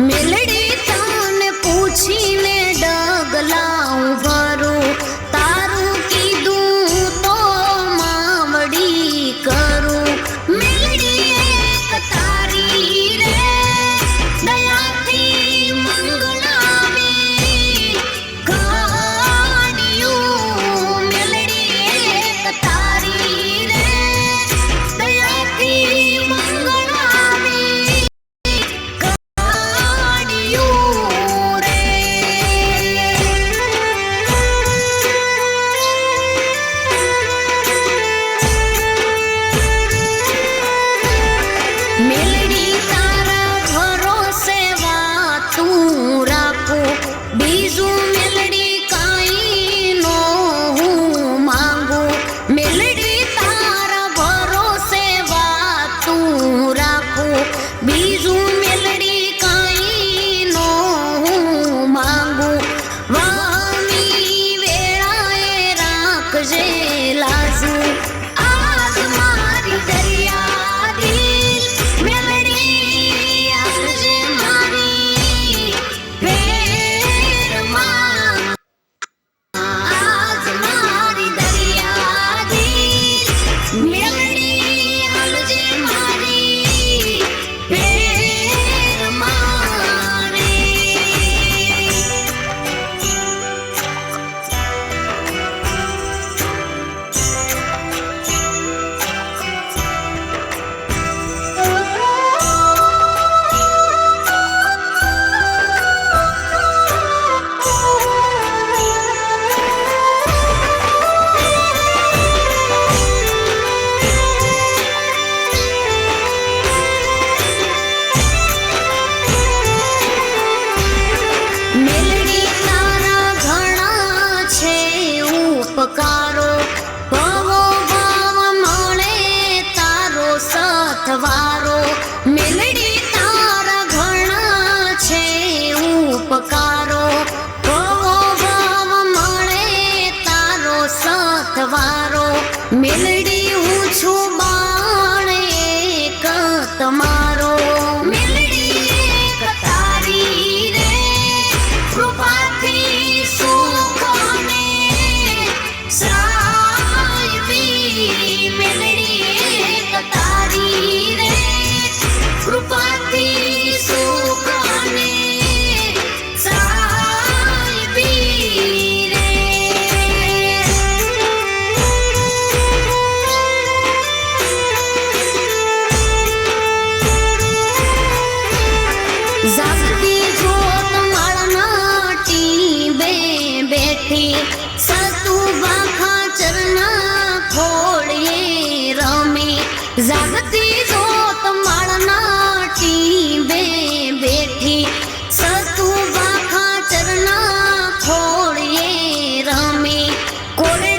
મેલડી તને પૂછીને ડગલાઉં ભરું, તારું કીધું તો માવડી કરું. મેલડી એક તારી રે દયાથી મંગલાવી કાઢ્યું. મેલડી એક તારી રે દયાથી મંગલાવી કાઢ્યું રે. મેલડી તારા ભરોસે વાતું રાખું, બીજું મેલડી કાંઈ નો હું માંગુ. મેલડી તારા ભરોસે વાતું રાખું, બીજું મેલડી કાંઈ નો હું માંગુ. વામી વેળાએ રાખજે લાજુ, આજ મારી દરિયા દિલ મેલડી આવજે મારી વેરમાં. આજ મારી દરિયા દિલ મેલડી આવજે મારી વેરમાં રે. મેલડી તારા ઘણા છે ઉપકારો, ભવો ભાવ મળે તારો સથવારો. મેલડી તારા ઘણા છે ઉપકારો, ભવો ભાવ મળે તારો સથવારો. મેલડી હું છું બાણ એક તમારો. મેલડી એક તારી રે કૃપાથી સુખને સાયવી. મેલડી એક તારી રે કૃપાથી સુખને સાયવી રે. જાગતી જોત માળના ટીંબે બેઠી, સતુભા ખાચરના ખોળીએ રમી. જાગતી જોત માળના ટીંબે બેઠી, સતુભા ખાચરના ખોળીએ રમી. કોરે